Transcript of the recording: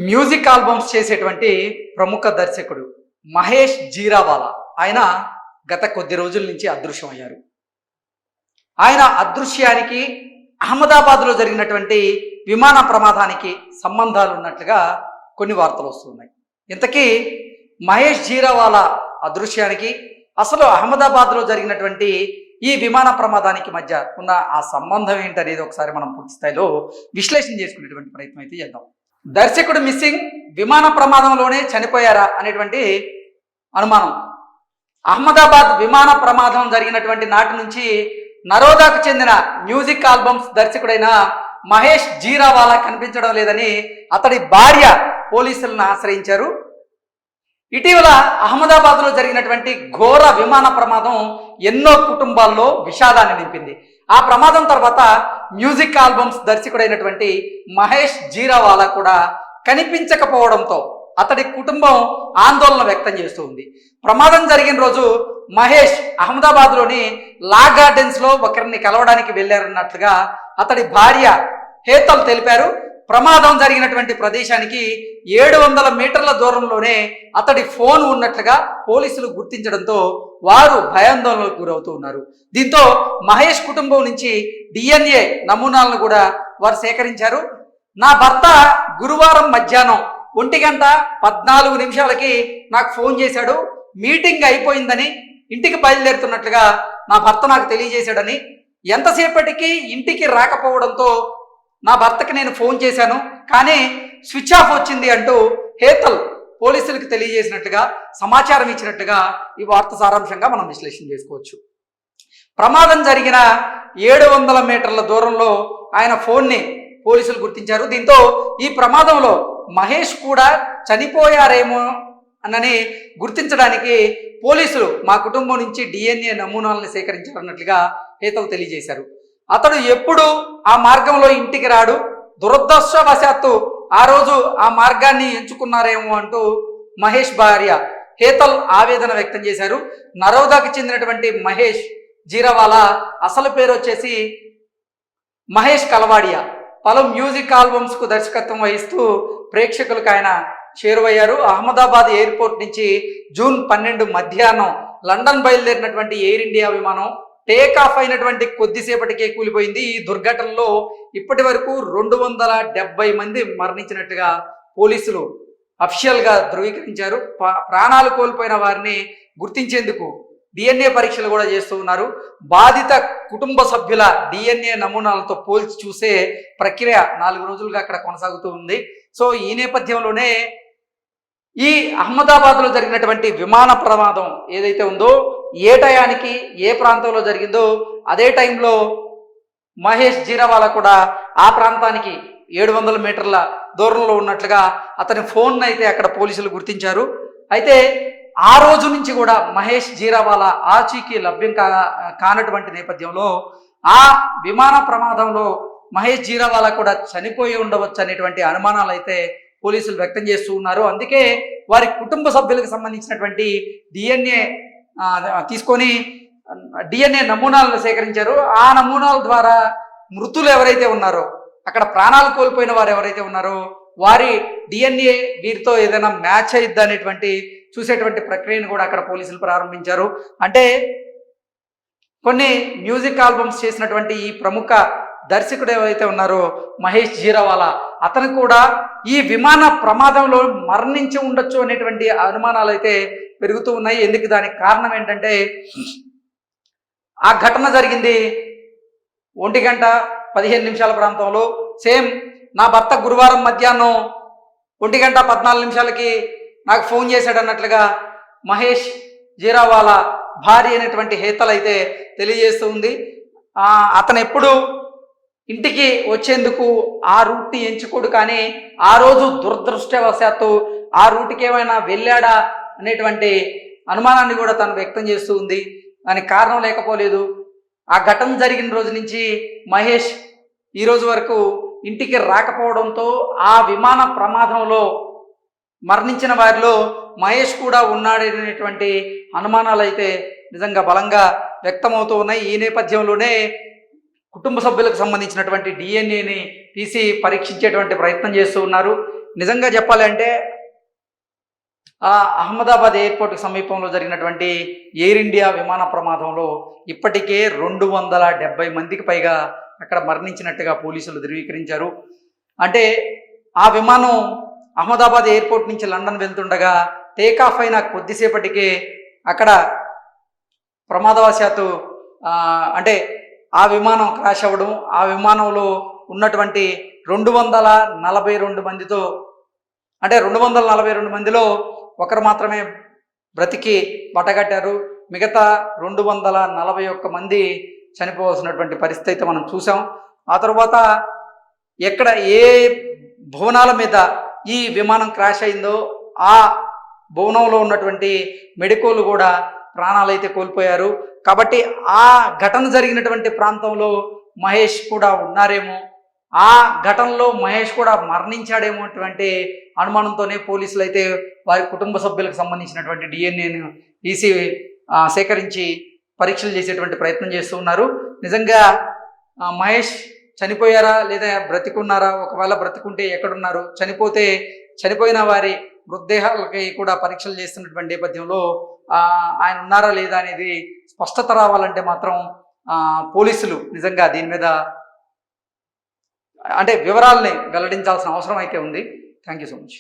Music albums చేసేటువంటి ప్రముఖ దర్శకుడు మహేష్ జీరావాలా. ఆయన గత కొద్ది రోజుల నుంచి అదృశ్యమయ్యారు. ఆయన అదృశ్యానికి అహ్మదాబాద్లో జరిగినటువంటి విమాన ప్రమాదానికి సంబంధాలు ఉన్నట్లుగా కొన్ని వార్తలు వస్తున్నాయి. ఇంతకీ మహేష్ జీరావాలా అదృశ్యానికి అసలు అహ్మదాబాద్లో జరిగినటువంటి ఈ విమాన ప్రమాదానికి మధ్య ఉన్న ఆ సంబంధం ఏంటనేది ఒకసారి మనం పూర్తి స్థాయిలో విశ్లేషణ చేసుకునేటువంటి ప్రయత్నం అయితే చేద్దాం. దర్శకుడు మిస్సింగ్, విమాన ప్రమాదంలోనే చనిపోయారా అనేటువంటి అనుమానం. అహ్మదాబాద్ విమాన ప్రమాదం జరిగినటువంటి నాటి నుంచి నరోదాకు చెందిన మ్యూజిక్ ఆల్బమ్స్ దర్శకుడైన మహేష్ జీరావాలా కనిపించడం లేదని అతడి భార్య పోలీసులను ఆశ్రయించారు. ఇటీవల అహ్మదాబాద్లో జరిగినటువంటి ఘోర విమాన ప్రమాదం ఎన్నో కుటుంబాల్లో విషాదాన్ని నింపింది. ఆ ప్రమాదం తర్వాత మ్యూజిక్ ఆల్బమ్స్ దర్శకుడైనటువంటి మహేష్ జీరావాలా కూడా కనిపించకపోవడంతో అతడి కుటుంబం ఆందోళన వ్యక్తం చేస్తూ ఉంది. ప్రమాదం జరిగిన రోజు మహేష్ అహ్మదాబాద్లోని లా గార్డెన్స్లో ఒకరిని కలవడానికి వెళ్ళారన్నట్లుగా అతడి భార్య హేతల్ తెలిపారు. ప్రమాదం జరిగినటువంటి ప్రదేశానికి 700 మీటర్ల దూరంలోనే అతడి ఫోన్ ఉన్నట్లుగా పోలీసులు గుర్తించడంతో వారు భయాందోళనకు గురవుతూ ఉన్నారు. దీంతో మహేష్ కుటుంబం నుంచి DNA నమూనాలను కూడా వారు సేకరించారు. నా భర్త గురువారం మధ్యాహ్నం 1:14 నాకు ఫోన్ చేశాడు. మీటింగ్ అయిపోయిందని ఇంటికి బయలుదేరుతున్నట్లుగా నా భర్త నాకు తెలియజేశాడని, ఎంతసేపటికి ఇంటికి రాకపోవడంతో నా భర్తకి నేను ఫోన్ చేశాను కానీ స్విచ్ ఆఫ్ వచ్చింది అంటూ హేతల్ పోలీసులకు తెలియజేసినట్లుగా సమాచారం ఇచ్చినట్లుగా ఈ వార్త సారాంశంగా మనం విశ్లేషణ చేసుకోవచ్చు. ప్రమాదం జరిగిన 700 మీటర్ల దూరంలో ఆయన ఫోన్ని పోలీసులు గుర్తించారు. దీంతో ఈ ప్రమాదంలో మహేష్ కూడా చనిపోయారేమో అని గుర్తించడానికి పోలీసులు మా కుటుంబం నుంచి DNA నమూనాలను సేకరించారన్నట్లుగా హేతల్ తెలియజేశారు. అతడు ఎప్పుడు ఆ మార్గంలో ఇంటికి రాడు, దురదృష్టవశాత్తు ఆ రోజు ఆ మార్గాన్ని ఎంచుకున్నారేమో అంటూ మహేష్ భార్య హేతల్ ఆవేదన వ్యక్తం చేశారు. నరోదాకి చెందినటువంటి మహేష్ జీరావాలా అసలు పేరు వచ్చేసి మహేష్ కలవాడియా. పలు మ్యూజిక్ ఆల్బమ్స్కు దర్శకత్వం వహిస్తూ ప్రేక్షకులకు ఆయన చేరువయ్యారు. అహ్మదాబాద్ ఎయిర్పోర్ట్ నుంచి జూన్ 12 మధ్యాహ్నం లండన్ బయలుదేరినటువంటి ఎయిర్ ఇండియా విమానం టేక్ ఆఫ్ అయినటువంటి కొద్దిసేపటికే కూలిపోయింది. ఈ దుర్ఘటనలో ఇప్పటి వరకు 270 మంది మరణించినట్టుగా పోలీసులు అఫీషియల్గా ధృవీకరించారు. ప్రాణాలు కోల్పోయిన వారిని గుర్తించేందుకు DNA పరీక్షలు కూడా చేస్తూ ఉన్నారు. బాధిత కుటుంబ సభ్యుల DNA నమూనాలతో పోల్చి చూసే ప్రక్రియ 4 రోజులుగా అక్కడ కొనసాగుతూ ఉంది. సో ఈ నేపథ్యంలోనే ఈ అహ్మదాబాద్లో జరిగినటువంటి విమాన ప్రమాదం ఏదైతే ఉందో, ఏ టయానికి ఏ ప్రాంతంలో జరిగిందో అదే టైంలో మహేష్ జీరావాలా కూడా ఆ ప్రాంతానికి 700 మీటర్ల దూరంలో ఉన్నట్లుగా అతని ఫోన్ అయితే అక్కడ పోలీసులు గుర్తించారు. అయితే ఆ రోజు నుంచి కూడా మహేష్ జీరావాలా ఆచూకీ లభ్యం కానటువంటి నేపథ్యంలో ఆ విమాన ప్రమాదంలో మహేష్ జీరావాలా కూడా చనిపోయి ఉండవచ్చు అనేటువంటి అనుమానాలు అయితే పోలీసులు వ్యక్తం చేస్తూ ఉన్నారు. అందుకే వారి కుటుంబ సభ్యులకు సంబంధించినటువంటి DNA తీసుకొని DNA నమూనాలను సేకరించారు. ఆ నమూనాల ద్వారా మృతులు ఎవరైతే ఉన్నారో, అక్కడ ప్రాణాలు కోల్పోయిన వారు ఎవరైతే ఉన్నారో వారి DNA వీరితో ఏదైనా మ్యాచ్ అయిద్దా అనేటువంటి చూసేటువంటి ప్రక్రియను కూడా అక్కడ పోలీసులు ప్రారంభించారు. అంటే కొన్ని మ్యూజిక్ ఆల్బమ్స్ చేసినటువంటి ఈ ప్రముఖ దర్శకుడు ఎవరైతే ఉన్నారో మహేష్ జీరావాలా, అతను కూడా ఈ విమాన ప్రమాదంలో మరణించి ఉండొచ్చు అనేటువంటి అనుమానాలు అయితే పెరుగుతూ ఉన్నాయి. ఎందుకు, దానికి కారణం ఏంటంటే ఆ ఘటన జరిగింది 1:15 ప్రాంతంలో. సేమ్ నా భర్త గురువారం మధ్యాహ్నం 1:14 నాకు ఫోన్ చేశాడు అన్నట్లుగా మహేష్ జీరావాలా భార్య అయినటువంటి హేతల్ అయితే తెలియజేస్తూ ఉంది. అతను ఎప్పుడు ఇంటికి వచ్చేందుకు ఆ రూట్ని ఎంచుకోడు, కానీ ఆ రోజు దురదృష్టవశాత్తు ఆ రూట్కి ఏమైనా వెళ్ళాడా అనేటువంటి అనుమానాన్ని కూడా తను వ్యక్తం చేస్తూ ఉంది. దానికి కారణం లేకపోలేదు. ఆ ఘటన జరిగిన రోజు నుంచి మహేష్ ఈ రోజు వరకు ఇంటికి రాకపోవడంతో ఆ విమాన ప్రమాదంలో మరణించిన వారిలో మహేష్ కూడా ఉన్నాడనేటువంటి అనుమానాలు అయితే నిజంగా బలంగా వ్యక్తమవుతూ ఉన్నాయి. ఈ నేపథ్యంలోనే కుటుంబ సభ్యులకు సంబంధించినటువంటి DNAని తీసి పరీక్షించేటువంటి ప్రయత్నం చేస్తూ ఉన్నారు. నిజంగా చెప్పాలంటే ఆ అహ్మదాబాద్ ఎయిర్పోర్ట్ సమీపంలో జరిగినటువంటి ఎయిర్ ఇండియా విమాన ప్రమాదంలో ఇప్పటికే 270 మందికి పైగా అక్కడ మరణించినట్టుగా పోలీసులు ధృవీకరించారు. అంటే ఆ విమానం అహ్మదాబాద్ ఎయిర్పోర్ట్ నుంచి లండన్ వెళ్తుండగా టేకాఫ్ అయిన కొద్దిసేపటికే అక్కడ ప్రమాదవశాత్తు అంటే ఆ విమానం క్రాష్ అవ్వడం, ఆ విమానంలో ఉన్నటువంటి 242 మందితో అంటే 242 మందిలో ఒకరు మాత్రమే బ్రతికి బట్టగట్టారు. మిగతా 241 మంది చనిపోవాల్సినటువంటి పరిస్థితి అయితే మనం చూసాం. ఆ తర్వాత ఎక్కడ ఏ భవనాల మీద ఈ విమానం క్రాష్ అయిందో ఆ భవనంలో ఉన్నటువంటి మెడికోలు కూడా ప్రాణాలైతే కోల్పోయారు. కాబట్టి ఆ ఘటన జరిగినటువంటి ప్రాంతంలో మహేష్ కూడా ఉన్నారేమో, ఆ ఘటనలో మహేష్ కూడా మరణించాడేమో అటువంటి అనుమానంతోనే పోలీసులు అయితే వారి కుటుంబ సభ్యులకు సంబంధించినటువంటి డిఎన్ఏను తీసి సేకరించి పరీక్షలు చేసేటువంటి ప్రయత్నం చేస్తూ ఉన్నారు. నిజంగా మహేష్ చనిపోయారా లేదా బ్రతికున్నారా, ఒకవేళ బ్రతికుంటే ఎక్కడున్నారు, చనిపోతే చనిపోయిన వారి మృతదేహాలకి కూడా పరీక్షలు చేస్తున్నటువంటి నేపథ్యంలో ఆయన ఉన్నారా లేదా అనేది స్పష్టత రావాలంటే మాత్రం పోలీసులు నిజంగా దీని మీద అంటే వివరాలని వెల్లడించాల్సిన అవసరం అయితే ఉంది. Thank you so much.